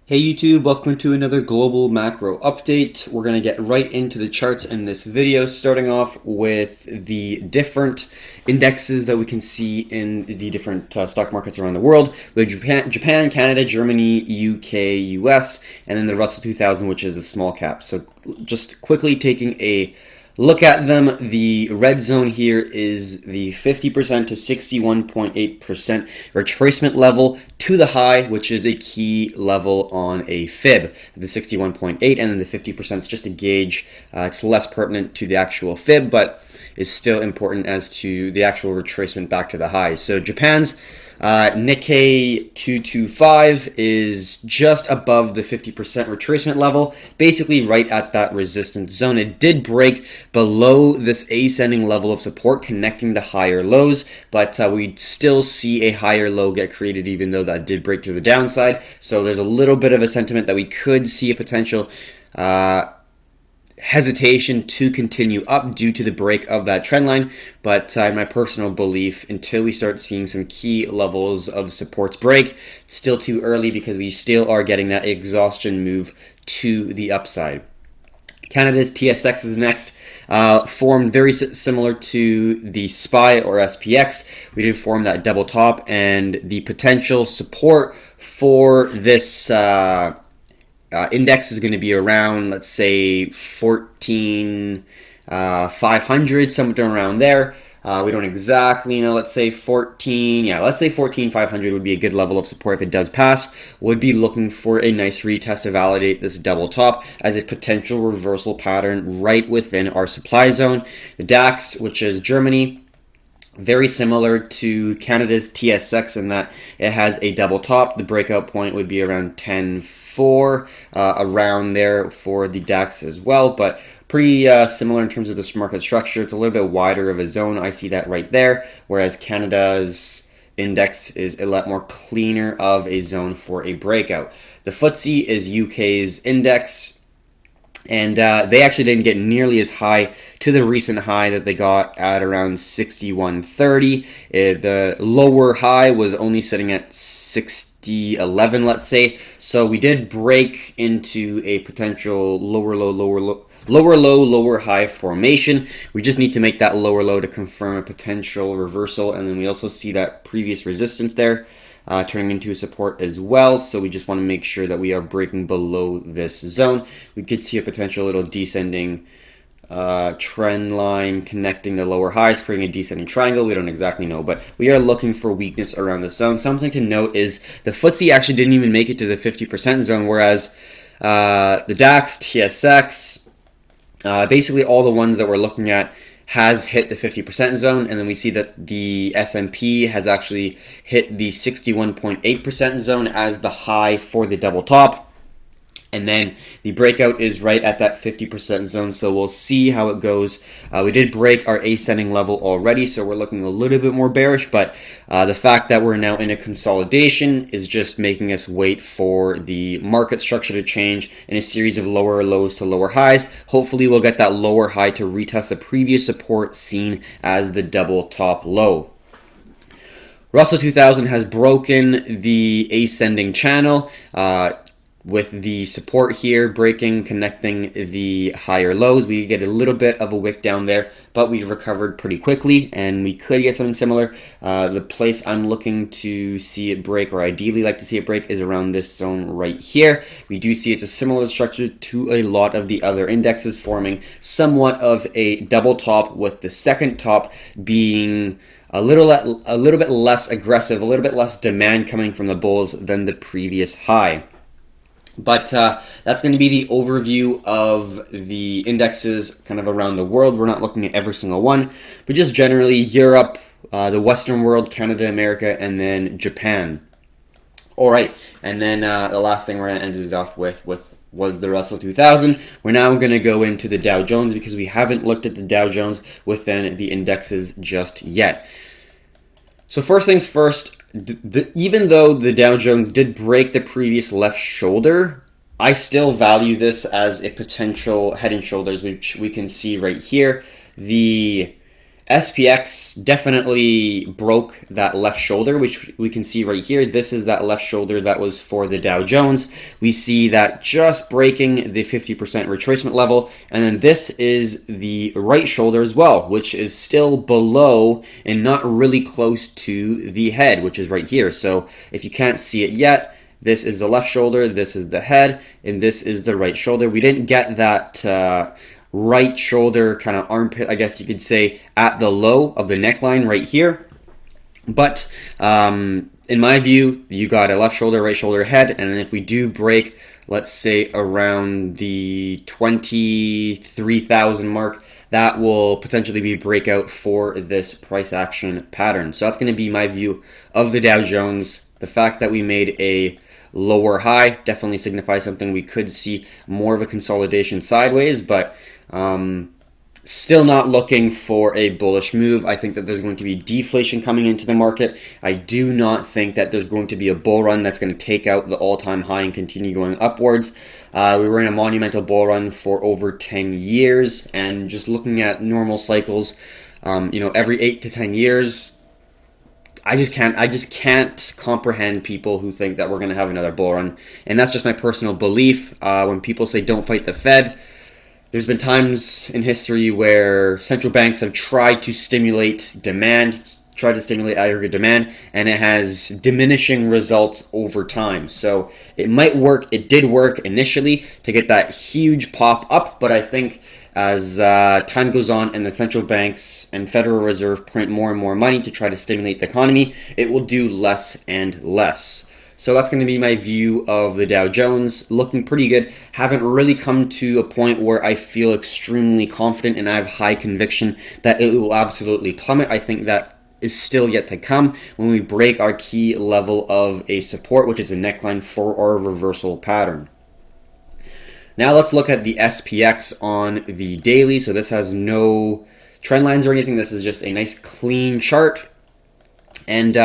Hey YouTube, welcome to another global macro update. We're going to get right into the charts in this video, starting off with the different indexes that we can see in the different stock markets around the world. We have Japan, Canada, Germany, UK, US, and then the Russell 2000, which is the small cap. So just quickly taking a look at them. The red zone here is the 50% to 61.8% retracement level to the high, which is a key level on a fib. The 61.8 and then the 50% is just a gauge. It's less pertinent to the actual fib, but is still important as to the actual retracement back to the highs. So Japan's Nikkei 225 is just above the 50% retracement level, basically right at that resistance zone. It did break below this ascending level of support, connecting the higher lows, but we still see a higher low get created, even though that did break through the downside. So there's a little bit of a sentiment that we could see a potential hesitation to continue up due to the break of that trend line, but in my personal belief, until we start seeing some key levels of supports break, it's still too early because we still are getting that exhaustion move to the upside. Canada's TSX is next, formed very similar to the SPY or SPX. We did form that double top, and the potential support for this index is going to be around, let's say, 14,500, somewhere around there. We don't exactly know. Let's say 14,500 would be a good level of support if it does pass. Would be looking for a nice retest to validate this double top as a potential reversal pattern right within our supply zone. The DAX, which is Germany, very similar to Canada's TSX in that it has a double top. The breakout point would be around 10.4, around there for the DAX as well, but pretty similar in terms of this market structure. It's a little bit wider of a zone. I see that right there, whereas Canada's index is a lot more cleaner of a zone for a breakout. The FTSE is UK's index, and they actually didn't get nearly as high to the recent high that they got at around 61.30. The lower high was only sitting at 60.11, let's say. So we did break into a potential lower low, lower high formation. We just need to make that lower low to confirm a potential reversal, and then we also see that previous resistance there turning into a support as well. So we just want to make sure that we are breaking below this zone. We could see a potential little descending trend line connecting the lower highs, creating a descending triangle. We don't exactly know, but we are looking for weakness around the zone. Something to note is the FTSE actually didn't even make it to the 50% zone, whereas the DAX, TSX, basically all the ones that we're looking at has hit the 50% zone, and then we see that the S&P has actually hit the 61.8% zone as the high for the double top. And then the breakout is right at that 50% zone, so we'll see how it goes. We did break our ascending level already, so we're looking a little bit more bearish, but the fact that we're now in a consolidation is just making us wait for the market structure to change in a series of lower lows to lower highs. Hopefully we'll get that lower high to retest the previous support seen as the double top low. Russell 2000 has broken the ascending channel, with the support here breaking, connecting the higher lows. We get a little bit of a wick down there, but we recovered pretty quickly, and we could get something similar. The place I'm looking to see it break, or ideally like to see it break, is around this zone right here. We do see it's a similar structure to a lot of the other indexes, forming somewhat of a double top, with the second top being a little bit less aggressive, a little bit less demand coming from the bulls than the previous high. But that's going to be the overview of the indexes kind of around the world. We're not looking at every single one, but just generally Europe, the Western world, Canada, America, and then Japan. All right, and then the last thing we're going to end it off with was the Russell 2000. We're now going to go into the Dow Jones because we haven't looked at the Dow Jones within the indexes just yet. So first things first, even though the Dow Jones did break the previous left shoulder, I still value this as a potential head and shoulders, which we can see right here. The SPX definitely broke that left shoulder, which we can see right here. This is that left shoulder that was for the Dow Jones. We see that just breaking the 50% retracement level. And then this is the right shoulder as well, which is still below and not really close to the head, which is right here. So if you can't see it yet, this is the left shoulder, this is the head, and this is the right shoulder. We didn't get that right shoulder kind of armpit, I guess you could say, at the low of the neckline right here. But in my view, you got a left shoulder, right shoulder, head, and if we do break, let's say around the 23,000 mark, that will potentially be a breakout for this price action pattern. So that's going to be my view of the Dow Jones. The fact that we made a lower high definitely signifies something. We could see more of a consolidation sideways, but still not looking for a bullish move. I think that there's going to be deflation coming into the market. I do not think that there's going to be a bull run that's going to take out the all-time high and continue going upwards. We were in a monumental bull run for over 10 years, and just looking at normal cycles, every 8 to 10 years, I just can't comprehend people who think that we're going to have another bull run. And that's just my personal belief. When people say don't fight the Fed, there's been times in history where central banks have tried to stimulate demand, tried to stimulate aggregate demand, and it has diminishing results over time. So it might work. It did work initially to get that huge pop up, but I think as time goes on and the central banks and Federal Reserve print more and more money to try to stimulate the economy, it will do less and less. So that's going to be my view of the Dow Jones. Looking pretty good. Haven't really come to a point where I feel extremely confident and I have high conviction that it will absolutely plummet. I think that is still yet to come when we break our key level of a support, which is a neckline for our reversal pattern. Now let's look at the SPX on the daily. So this has no trend lines or anything. This is just a nice clean chart. And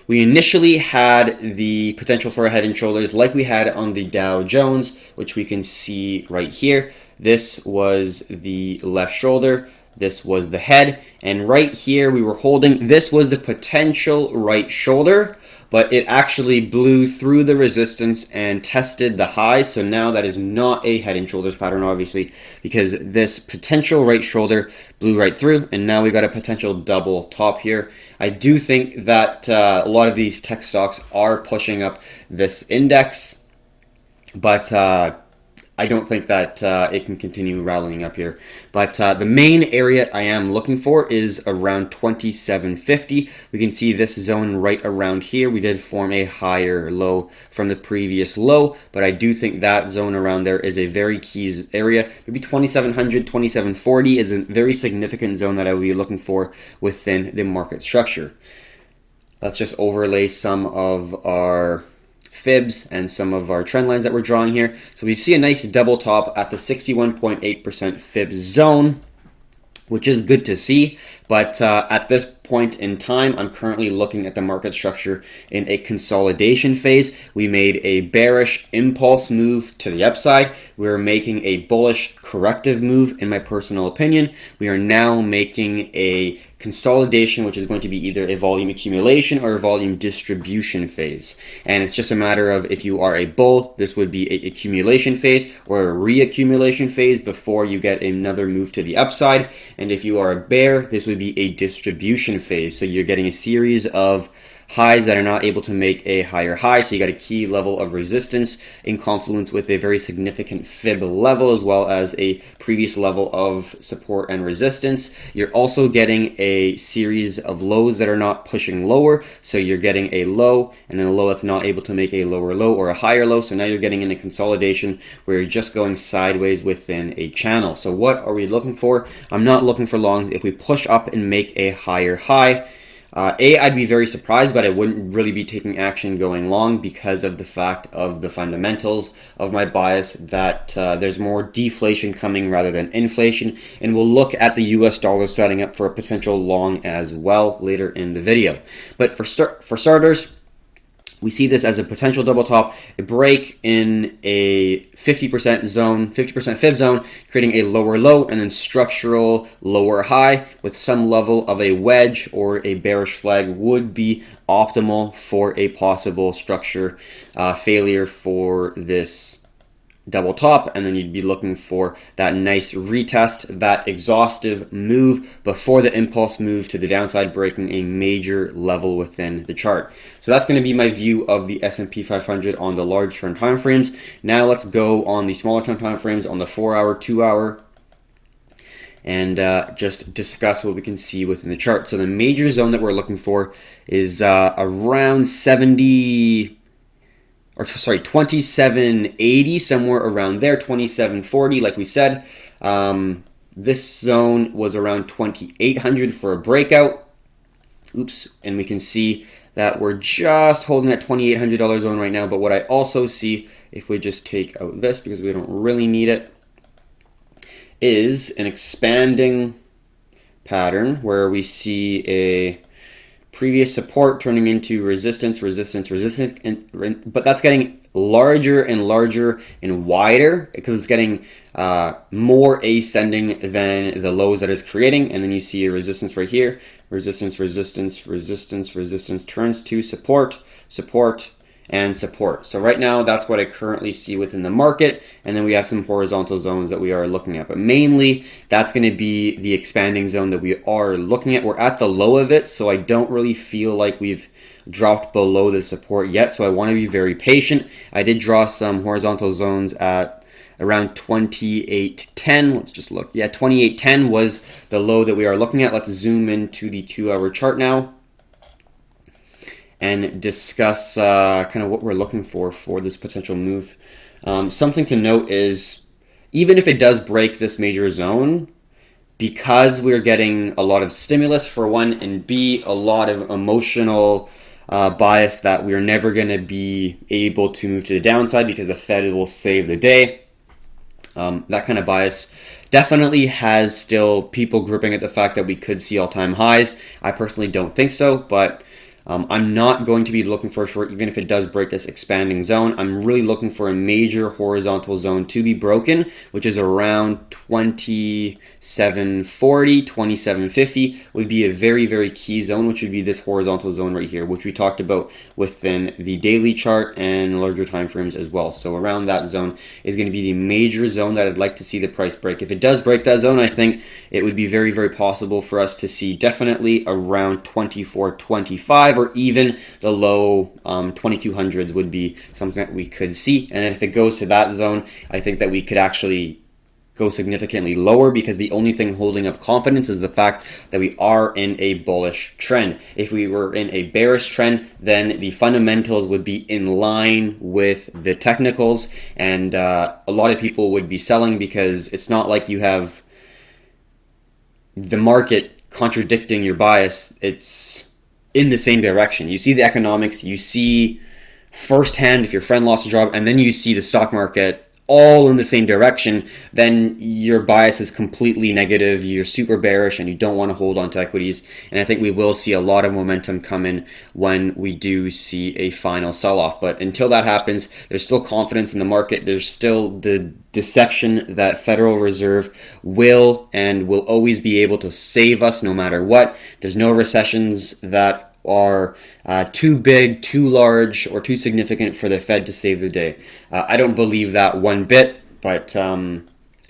we initially had the potential for a head and shoulders like we had on the Dow Jones, which we can see right here. This was the left shoulder. This was the head. And right here we were holding, this was the potential right shoulder, but it actually blew through the resistance and tested the high. So now that is not a head and shoulders pattern, obviously, because this potential right shoulder blew right through, and now we got a potential double top here. I do think that a lot of these tech stocks are pushing up this index, but I don't think that it can continue rallying up here. But the main area I am looking for is around 2750. We can see this zone right around here. We did form a higher low from the previous low, but I do think that zone around there is a very key area. Maybe 2700, 2740 is a very significant zone that I will be looking for within the market structure. Let's just overlay some of our fibs and some of our trend lines that we're drawing here. So we see a nice double top at the 61.8% fib zone, which is good to see. But at this point in time, I'm currently looking at the market structure in a consolidation phase. We made a bearish impulse move to the upside. We're making a bullish corrective move, in my personal opinion. We are now making a consolidation, which is going to be either a volume accumulation or a volume distribution phase. And it's just a matter of, if you are a bull, this would be an accumulation phase or a reaccumulation phase before you get another move to the upside. And if you are a bear, this would be a distribution phase. So you're getting a series of highs that are not able to make a higher high. So you got a key level of resistance in confluence with a very significant fib level, as well as a previous level of support and resistance. You're also getting a series of lows that are not pushing lower. So you're getting a low and then a low that's not able to make a lower low or a higher low. So now you're getting in a consolidation where you're just going sideways within a channel. So what are we looking for? I'm not looking for longs. If we push up and make a higher high, I'd be very surprised, but I wouldn't really be taking action going long because of the fact of the fundamentals of my bias that there's more deflation coming rather than inflation. And we'll look at the US dollar setting up for a potential long as well later in the video. But for starters, We see this as a potential double top, a break in a 50% zone, 50% fib zone, creating a lower low, and then structural lower high with some level of a wedge or a bearish flag would be optimal for a possible structure failure for this double top, and then you'd be looking for that nice retest, that exhaustive move before the impulse move to the downside, breaking a major level within the chart. So that's going to be my view of the S&P 500 on the large term time frames. Now let's go on the smaller term time frames on the 4-hour, 2-hour, and just discuss what we can see within the chart. So the major zone that we're looking for is around 2780, somewhere around there, 2740, like we said. This zone was around 2800 for a breakout. Oops, and we can see that we're just holding that $2,800 zone right now. But what I also see, if we just take out this because we don't really need it, is an expanding pattern where we see a previous support turning into resistance, but that's getting larger and larger and wider because it's getting more ascending than the lows that it's creating. And then you see a resistance right here, resistance, turns to support, and support. So right now, that's what I currently see within the market. And then we have some horizontal zones that we are looking at. But mainly, that's going to be the expanding zone that we are looking at. We're at the low of it, so I don't really feel like we've dropped below the support yet. So I want to be very patient. I did draw some horizontal zones at around 2810. Let's just look. Yeah, 2810 was the low that we are looking at. Let's zoom into the 2-hour chart now and discuss kind of what we're looking for this potential move. Something to note is, even if it does break this major zone, because we're getting a lot of stimulus for one, and B, a lot of emotional bias that we're never going to be able to move to the downside because the Fed will save the day. That kind of bias definitely has still people gripping at the fact that we could see all-time highs. I personally don't think so, but I'm not going to be looking for a short, even if it does break this expanding zone. I'm really looking for a major horizontal zone to be broken, which is around 2740, 2750 would be a very, very key zone, which would be this horizontal zone right here, which we talked about within the daily chart and larger time frames as well. So around that zone is going to be the major zone that I'd like to see the price break. If it does break that zone, I think it would be very, very possible for us to see definitely around 2425, or even the low 2200s would be something that we could see. And then if it goes to that zone, I think that we could actually go significantly lower, because the only thing holding up confidence is the fact that we are in a bullish trend. If we were in a bearish trend, then the fundamentals would be in line with the technicals, and a lot of people would be selling, because it's not like you have the market contradicting your bias. It's in the same direction. You see the economics, you see firsthand if your friend lost a job, and then you see the stock market all in the same direction, then your bias is completely negative. You're super bearish and you don't want to hold on to equities. And I think we will see a lot of momentum come in when we do see a final sell-off. But until that happens, there's still confidence in the market. There's still the deception that Federal Reserve will and will always be able to save us no matter what. There's no recessions that are too big, too large, or too significant for the Fed to save the day. I don't believe that one bit, but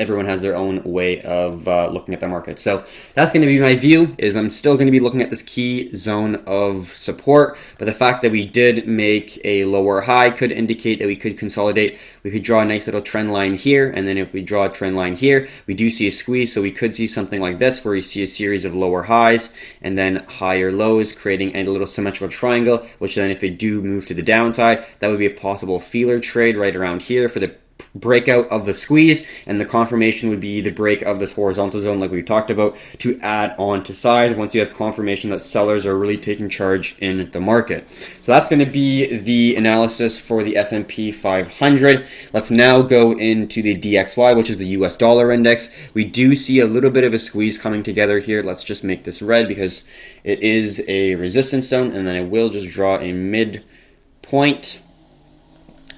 everyone has their own way of looking at the market. So that's going to be my view, is I'm still going to be looking at this key zone of support, but the fact that we did make a lower high could indicate that we could consolidate. We could draw a nice little trend line here, and then if we draw a trend line here, we do see a squeeze, so we could see something like this, where you see a series of lower highs and then higher lows, creating a little symmetrical triangle, which then if it do move to the downside, that would be a possible feeler trade right around here for the breakout of the squeeze, and the confirmation would be the break of this horizontal zone like we talked about, to add on to size once you have confirmation that sellers are really taking charge in the market. So that's going to be the analysis for the S&P 500. Let's now go into the DXY, which is the US dollar index. We do see a little bit of a squeeze coming together here. Let's just make this red because it is a resistance zone, and then I will just draw a mid point,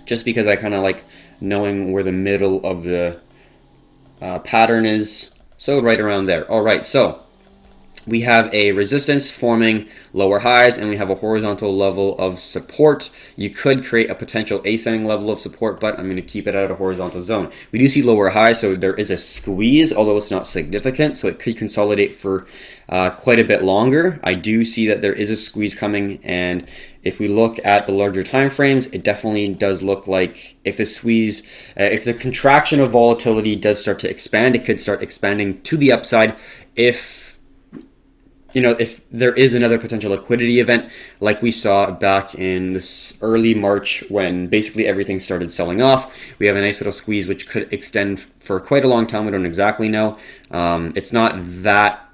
just because I kind of like knowing where the middle of the pattern is. So right around there. All right, so we have a resistance forming lower highs, and we have a horizontal level of support. You could create a potential ascending level of support, but I'm going to keep it at a horizontal zone. We do see lower highs, so there is a squeeze, although it's not significant, so it could consolidate for quite a bit longer. I do see that there is a squeeze coming, and if we look at the larger time frames, it definitely does look like if the squeeze, if the contraction of volatility does start to expand, it could start expanding to the upside if if there is another potential liquidity event like we saw back in this early March when basically everything started selling off. We have a nice little squeeze which could extend for quite a long time. We don't exactly know. It's not that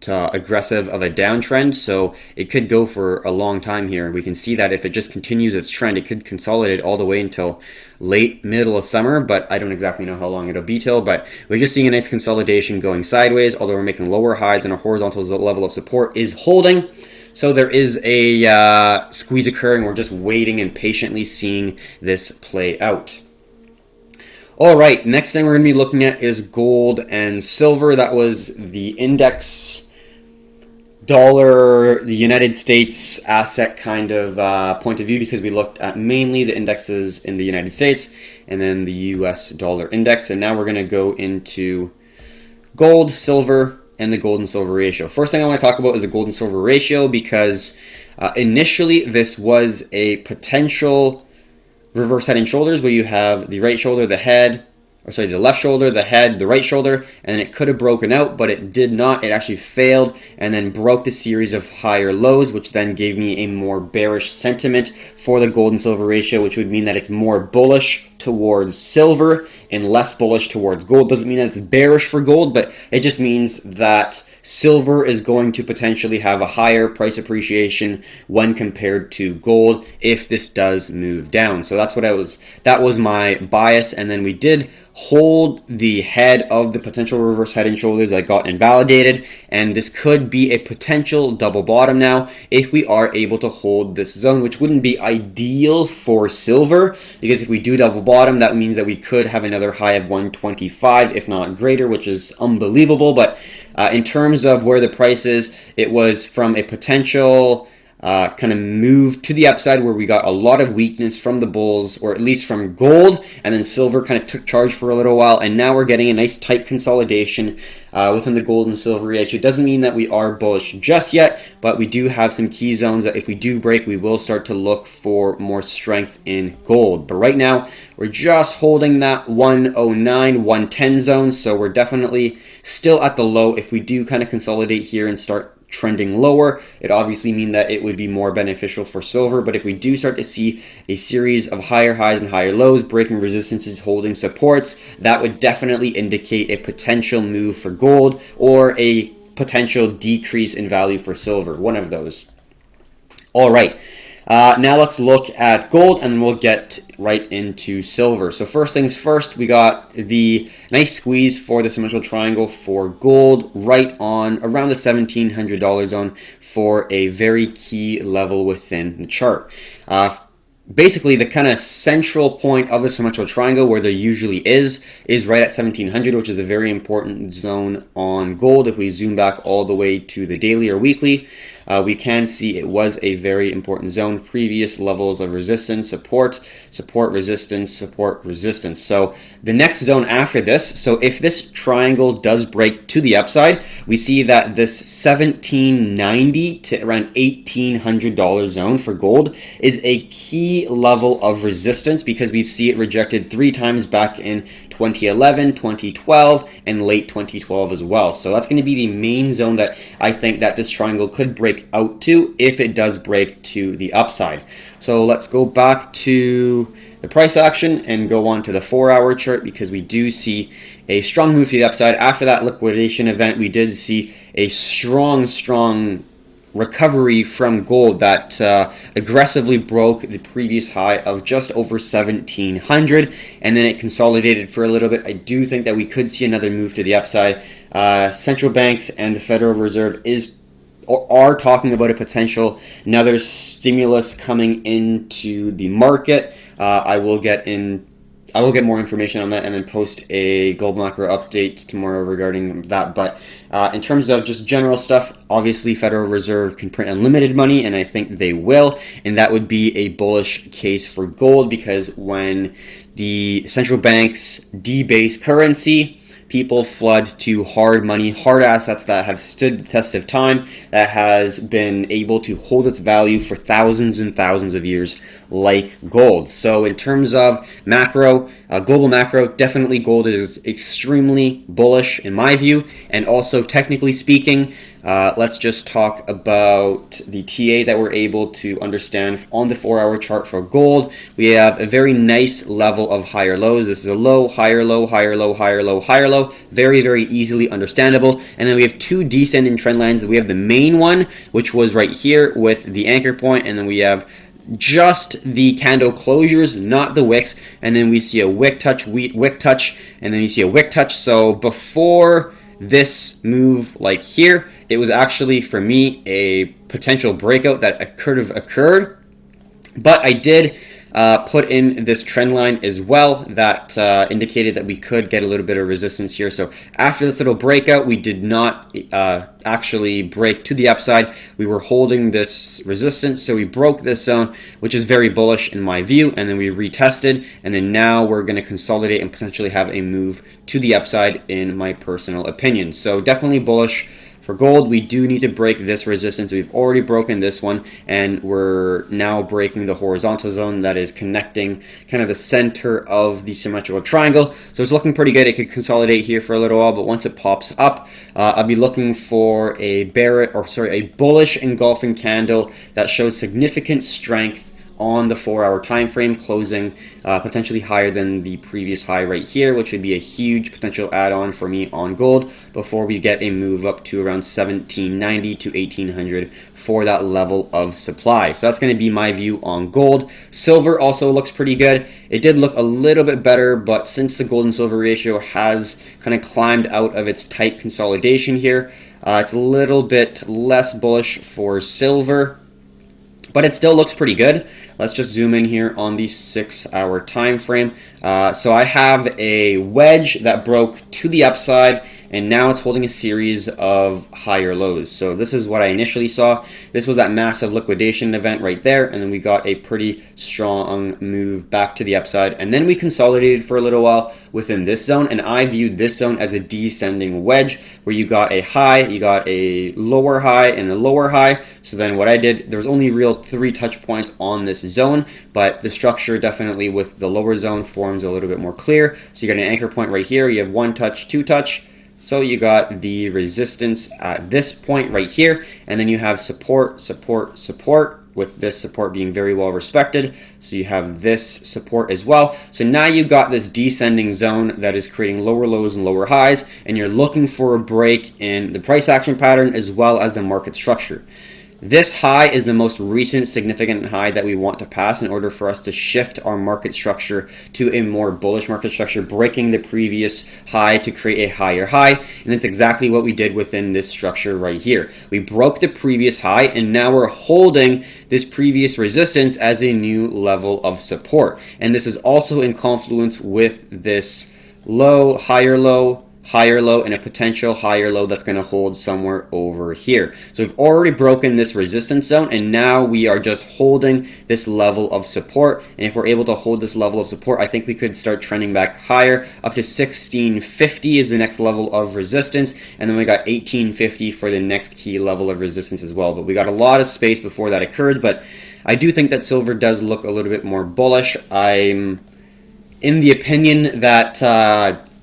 aggressive of a downtrend, so it could go for a long time here. We can see that if it just continues its trend, it could consolidate all the way until late middle of summer, but I don't exactly know how long it'll be till. But we're just seeing a nice consolidation going sideways, although we're making lower highs and a horizontal level of support is holding. So there is a squeeze occurring. We're just waiting and patiently seeing this play out. All right, next thing we're going to be looking at is gold and silver. That was the index dollar, the United States asset kind of point of view, because we looked at mainly the indexes in the United States and then the US dollar index. And now we're going to go into gold, silver, and the gold and silver ratio. First thing I want to talk about is the gold and silver ratio, because initially this was a potential reverse head and shoulders where you have the right shoulder, the head, the left shoulder, the head, the right shoulder, and it could have broken out, but it did not. It actually failed and then broke the series of higher lows, which then gave me a more bearish sentiment for the gold and silver ratio, which would mean that it's more bullish towards silver and less bullish towards gold. Doesn't mean that it's bearish for gold, but it just means that silver is going to potentially have a higher price appreciation when compared to gold if this does move down. So that was my bias. And then we did hold the head of the potential reverse head and shoulders that got invalidated, and this could be a potential double bottom now if we are able to hold this zone, which wouldn't be ideal for silver, because if we do double bottom, that means that we could have another high of 125 if not greater, which is unbelievable. But in terms of where the price is, it was from a potential kind of move to the upside where we got a lot of weakness from the bulls, or at least from gold, and then silver kind of took charge for a little while, and now we're getting a nice tight consolidation within the gold and silver ratio. It doesn't mean that we are bullish just yet, but we do have some key zones that if we do break, we will start to look for more strength in gold. But right now, we're just holding that 109, 110 zone, so we're definitely still at the low. If we do kind of consolidate here and start trending lower, it obviously means that it would be more beneficial for silver. But if we do start to see a series of higher highs and higher lows, breaking resistances, holding supports, that would definitely indicate a potential move for gold or a potential decrease in value for silver, one of those. All right. Now let's look at gold, and then we'll get right into silver. So first things first, we got the nice squeeze for the symmetrical triangle for gold right on around the $1,700 zone for a very key level within the chart. Basically, the kind of central point of the symmetrical triangle, where there usually is right at 1700, which is a very important zone on gold. If we zoom back all the way to the daily or weekly, we can see it was a very important zone. Previous levels of resistance, support, resistance, support, resistance. So the next zone after this, so if this triangle does break to the upside, we see that this $1,790 to around $1,800 zone for gold is a key level of resistance, because we see it rejected 3 times back in 2011, 2012, and late 2012 as well. So that's going to be the main zone that I think that this triangle could break out to if it does break to the upside. So let's go back to the price action and go on to the 4-hour chart, because we do see a strong move to the upside. After that liquidation event, we did see a strong recovery from gold that aggressively broke the previous high of just over 1700, and then it consolidated for a little bit. I do think that we could see another move to the upside. Central banks and the Federal Reserve is are talking about a potential another stimulus coming into the market. I will get more information on that and then post a global macro update tomorrow regarding that. But in terms of just general stuff, obviously Federal Reserve can print unlimited money, and I think they will, and that would be a bullish case for gold, because when the central banks debase currency, people flood to hard money, hard assets that have stood the test of time, that has been able to hold its value for thousands and thousands of years, like gold. So in terms of macro, global macro, definitely gold is extremely bullish in my view. And also technically speaking, let's just talk about the TA that we're able to understand on the 4-hour chart for gold. We have a very nice level of higher lows. This is a low, higher low, higher low, higher low, higher low. Very, very easily understandable. And then we have two descending trend lines. We have the main one, which was right here with the anchor point, and then we have just the candle closures, not the wicks, and then we see a wick touch, wick touch, and then you see a wick touch. So before this move like here, it was actually for me a potential breakout that could have occurred, but I did put in this trend line as well that indicated that we could get a little bit of resistance here. So after this little breakout, we did not actually break to the upside. We were holding this resistance, so we broke this zone, which is very bullish in my view, and then we retested, and then now we're going to consolidate and potentially have a move to the upside in my personal opinion. So definitely bullish for gold. We do need to break this resistance. We've already broken this one, and we're now breaking the horizontal zone that is connecting kind of the center of the symmetrical triangle. So it's looking pretty good. It could consolidate here for a little while, but once it pops up, I'll be looking for a bullish engulfing candle that shows significant strength on the 4-hour time frame, closing potentially higher than the previous high right here, which would be a huge potential add-on for me on gold before we get a move up to around 1790 to 1800 for that level of supply. So that's going to be my view on gold. Silver also looks pretty good. It did look a little bit better, but since the gold and silver ratio has kind of climbed out of its tight consolidation here, it's a little bit less bullish for silver, but it still looks pretty good. Let's just zoom in here on the 6-hour time frame. So I have a wedge that broke to the upside, and now it's holding a series of higher lows. So this is what I initially saw. This was that massive liquidation event right there, and then we got a pretty strong move back to the upside, and then we consolidated for a little while within this zone, and I viewed this zone as a descending wedge where you got a high, you got a lower high, and a lower high. So then what I did, there was only real 3 touch points on this zone, but the structure definitely with the lower zone forms a little bit more clear. So you got an anchor point right here, you have 1 touch, 2 touch, so you got the resistance at this point right here, and then you have support, support, support, with this support being very well respected. So you have this support as well. So now you've got this descending zone that is creating lower lows and lower highs, and you're looking for a break in the price action pattern as well as the market structure. This high is the most recent significant high that we want to pass in order for us to shift our market structure to a more bullish market structure, breaking the previous high to create a higher high. And that's exactly what we did within this structure right here. We broke the previous high, and now we're holding this previous resistance as a new level of support. And this is also in confluence with this low, higher low, higher low, and a potential higher low that's going to hold somewhere over here. So we've already broken this resistance zone, and now we are just holding this level of support. And if we're able to hold this level of support, I think we could start trending back higher. Up to 1650 is the next level of resistance, and then we got 1850 for the next key level of resistance as well. But we got a lot of space before that occurred, but I do think that silver does look a little bit more bullish. I'm in the opinion that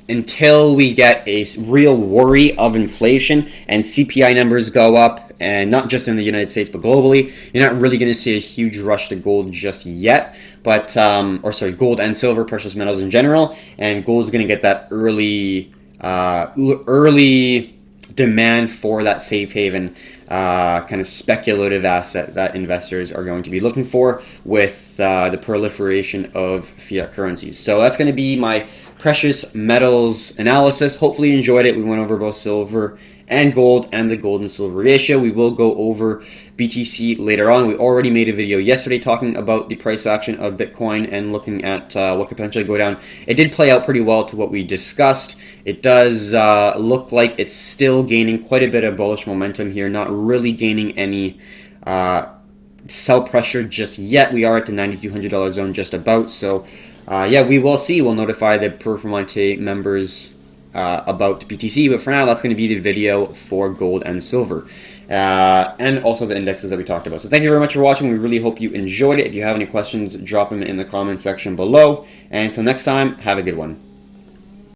until we get a real worry of inflation and CPI numbers go up, and not just in the United States but globally, you're not really going to see a huge rush to gold just yet. But gold and silver, precious metals in general, and gold is going to get that early demand for that safe haven kind of speculative asset that investors are going to be looking for with the proliferation of fiat currencies. So that's going to be my precious metals analysis. Hopefully you enjoyed it. We went over both silver and gold and the gold and silver ratio. We will go over BTC later on. We already made a video yesterday talking about the price action of Bitcoin and looking at what could potentially go down. It did play out pretty well to what we discussed. It does look like it's still gaining quite a bit of bullish momentum here, not really gaining any sell pressure just yet. We are at the $9,200 zone just about. So yeah, we will see. We'll notify the Performante members about BTC, but for now, that's going to be the video for gold and silver, and also the indexes that we talked about. So thank you very much for watching. We really hope you enjoyed it. If you have any questions, drop them in the comment section below. And until next time, have a good one.